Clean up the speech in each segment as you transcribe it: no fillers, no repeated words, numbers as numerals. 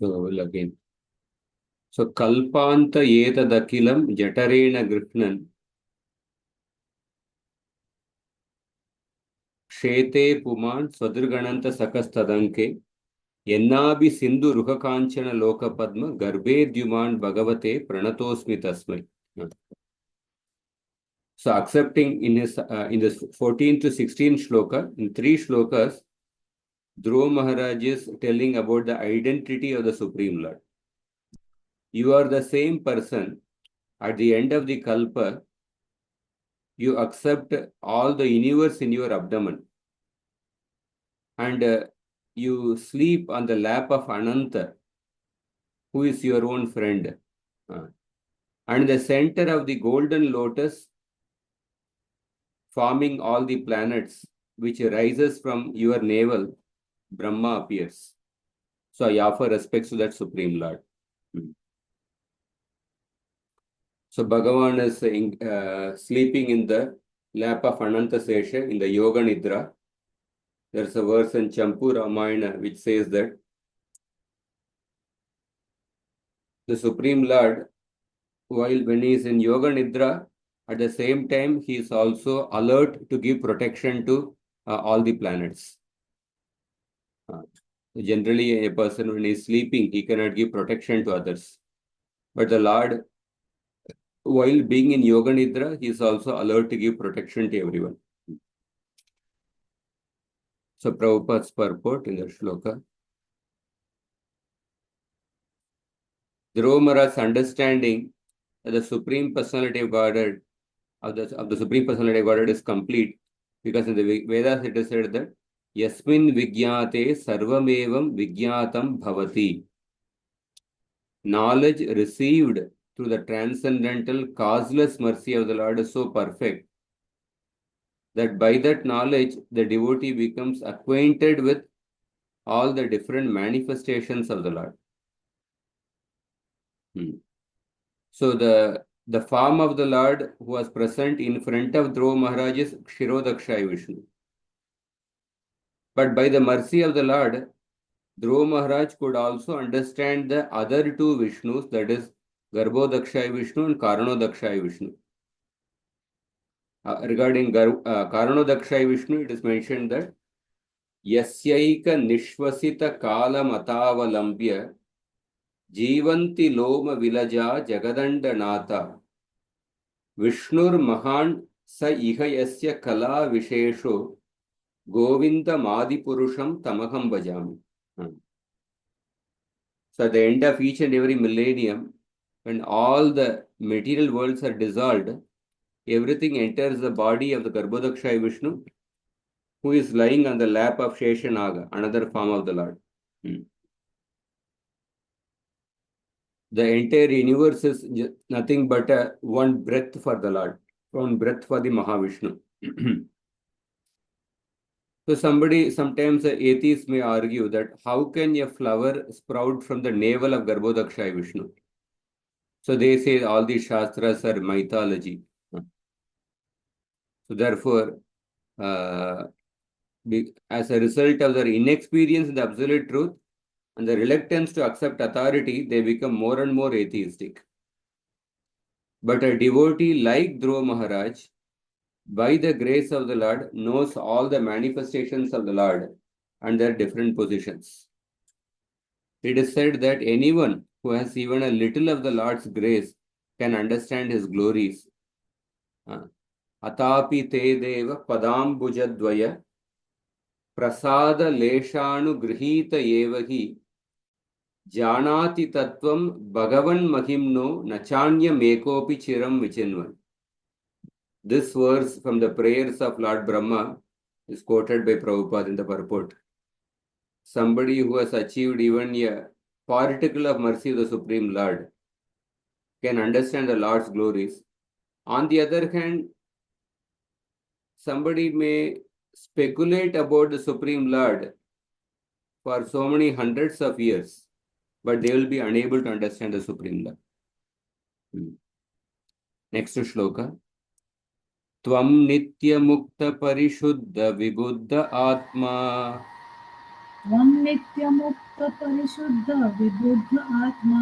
So again. So kalpanta etadakilam jatarena grihnan Shete Puman Swadrugananta Sakastadanke Yennabi Sindhu Ruhakanchana Loka Padma Garbe Dyuman Bhagavate Pranatosmi Tasmai. So accepting in this 14 to 16 shloka, in 3 shlokas, Dhruva Maharaj is telling about the identity of the Supreme Lord. You are the same person. At the end of the Kalpa, you accept all the universe in your abdomen. And you sleep on the lap of Ananta, who is your own friend. And the center of the golden lotus, forming all the planets, which rises from your navel, Brahma appears. So I offer respects to that Supreme Lord. So Bhagavan is sleeping in the lap of Ananta Sesha in the Yoga Nidra. There's a verse in Champu Ramayana which says that the Supreme Lord, when he is in Yoga Nidra, at the same time, he is also alert to give protection to all the planets. Generally, a person, when he is sleeping, he cannot give protection to others. But the Lord, while being in Yoga Nidra, he is also alert to give protection to everyone. So, Prabhupada's purport in the shloka. Dhruva Maharaj's understanding that the Supreme Personality of Godhead, of the Supreme Personality of Godhead is complete, because in the Vedas it is said that Yasmin Vigyate Sarvamevam Vigyatam Bhavati. Knowledge received through the transcendental causeless mercy of the Lord is so perfect that by that knowledge the devotee becomes acquainted with all the different manifestations of the Lord. So the form of the Lord who was present in front of Dhruva Maharaj is Kshirodakshaya Vishnu. But by the mercy of the Lord, Dhruva Maharaj could also understand the other two Vishnus, that is Garbhodakshaya Vishnu and Karanodakshaya Vishnu. Regarding Karanodakshaya Vishnu, it is mentioned that Yasyaika Nishvasita Kala Matavalambya Jivanti Loma Vilaja Jagadanda Nata Vishnur Mahan Sa Iha Yasya Kala Vishesho Govinda Madipurusham Tamaham Bhajami. So at the end of each and every millennium, when all the material worlds are dissolved, everything enters the body of the Garbhodakshaya Vishnu, who is lying on the lap of Sheshanaga, another form of the Lord. The entire universe is nothing but one breath for the Lord, one breath for the Mahavishnu. So sometimes atheists may argue that how can a flower sprout from the navel of Garbhodakshaya Vishnu? So they say all these Shastras are mythology. So therefore, as a result of their inexperience in the absolute truth and the reluctance to accept authority, they become more and more atheistic. But a devotee like Dhruva Maharaj, by the grace of the Lord, knows all the manifestations of the Lord and their different positions. It is said that anyone who has even a little of the Lord's grace can understand his glories. Atapi te deva padambujadvaya prasada leshanu grihita evahi janati tattvam bhagavan mahimno nachanya mekopi chiram vichinvan. This verse from the prayers of Lord Brahma is quoted by Prabhupada in the purport. Somebody who has achieved even a particle of mercy of the Supreme Lord can understand the Lord's glories. On the other hand, somebody may speculate about the Supreme Lord for so many hundreds of years, but they will be unable to understand the Supreme Lord. Next shloka. Tvam nitya mukta parishuddha vibuddha atma त्वं नित्यमुक्तपरिशुद्ध विबुद्ध आत्मा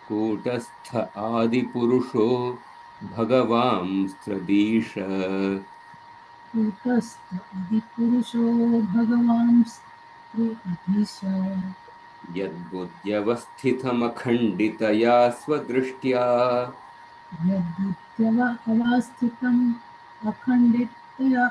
कूटस्थ आदिपुरुषो भगवांस्त्रदीश कूटस्थ आदिपुरुषो भगवान् स्त्री अधीश यद्बुद्ध्यवस्थितमखण्डितया स्वदृष्ट्या यद्बुद्ध्यवस्थितम् अखण्डितया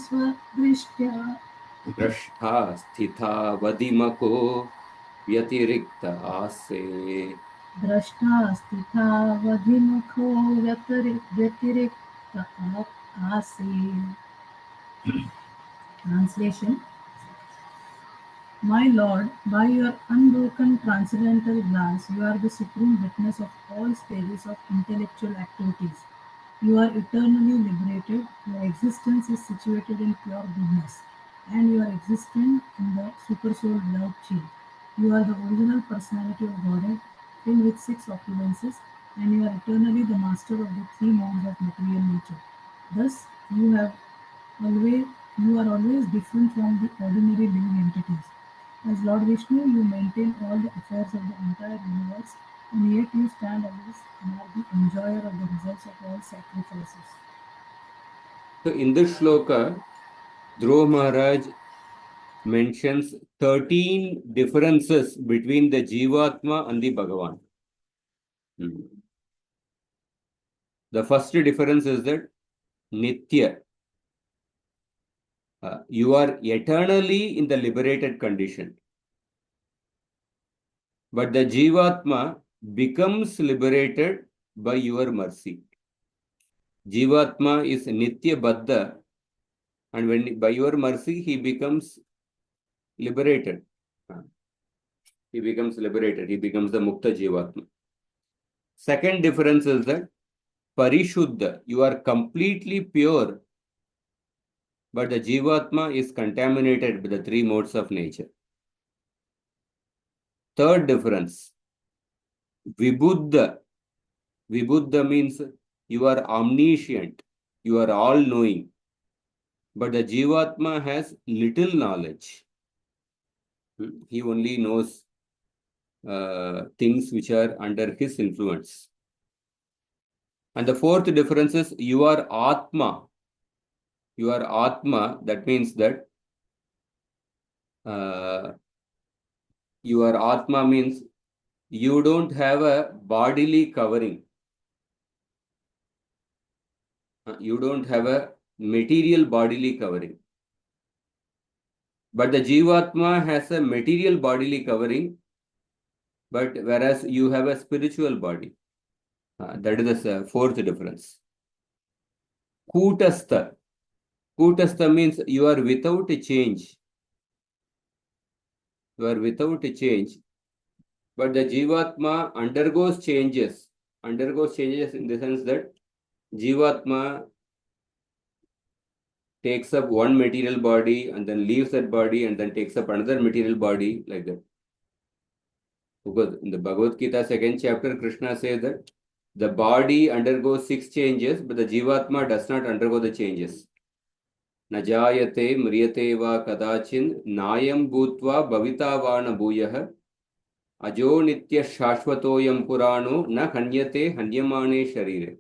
स्वदृष्ट्या द्रष्टा स्थितावदिमको व्यतिरिक्त आसे द्रष्टा स्थितावधिमुखो व्यतिरिक्त आसीत्. Translation. My Lord, by your unbroken transcendental glance, you are the supreme witness of all stages of intellectual activities. You are eternally liberated, your existence is situated in pure goodness, and you are existent in the supersoul without change. You are the original personality of Godhead, filled with six opulences, and you are eternally the master of the three modes of material nature. Thus, always you are always different from the ordinary living entities. As Lord Vishnu, you maintain all the affairs of the entire universe, and yet you stand always and are the enjoyer of the results of all sacrifices. So in this shloka, Dhruva Maharaj mentions 13 differences between the Jivatma and the Bhagavan. The first difference is that Nitya. You are eternally in the liberated condition. But the Jivatma becomes liberated by your mercy. Jivatma is Nitya Baddha, and when by your mercy he becomes liberated. He becomes liberated. He becomes the Mukta Jivatma. Second difference is that Parishuddha, you are completely pure, but the Jivatma is contaminated with the three modes of nature. Third difference, Vibuddha. Vibuddha means you are omniscient, you are all-knowing, but the Jivatma has little knowledge. He only knows things which are under his influence. And the fourth difference is you are Atma. You are Atma, that means that your Atma means you don't have a bodily covering. You don't have a material bodily covering. But the Jivatma has a material bodily covering, but whereas you have a spiritual body. That is the fourth difference. Kutastha. Kutastha means you are without a change. You are without a change. But the Jivatma undergoes changes. Undergoes changes in the sense that Jivatma takes up one material body and then leaves that body and then takes up another material body, like that. Because in the Bhagavad Gita, second chapter, Krishna says that the body undergoes six changes, but the Jivatma does not undergo the changes. Najayate mriyate va kadachin nayam bhutva bhavita va na bhuyah ajo nitya shashvatoyam purano na hanyate hanyamane sharire.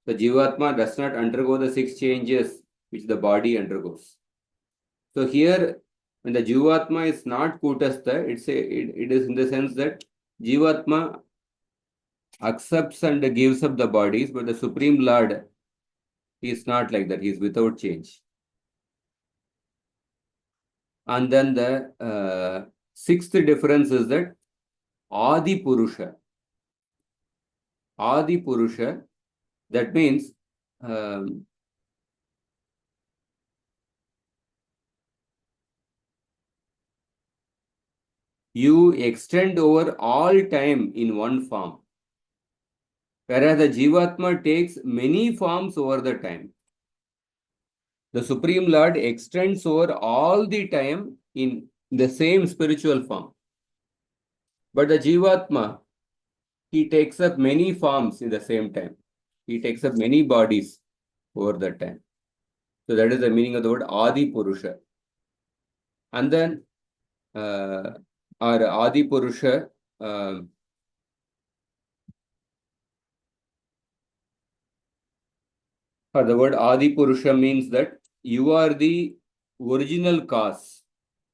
The Jivatma does not undergo the six changes which the body undergoes. So here, when the Jivatma is not Kutastha, it is in the sense that Jivatma accepts and gives up the bodies, but the Supreme Lord is not like that. He is without change. And then the sixth difference is that Adi Purusha. Adi Purusha, that means you extend over all time in one form. Whereas the Jivatma takes many forms over the time. The Supreme Lord extends over all the time in the same spiritual form. But the Jivatma, he takes up many forms in the same time. He takes up many bodies over the time. So that is the meaning of the word Adi Purusha. And then our Adi Purusha, the word Adi Purusha means that you are the original cause.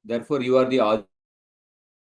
Therefore, you are the Adi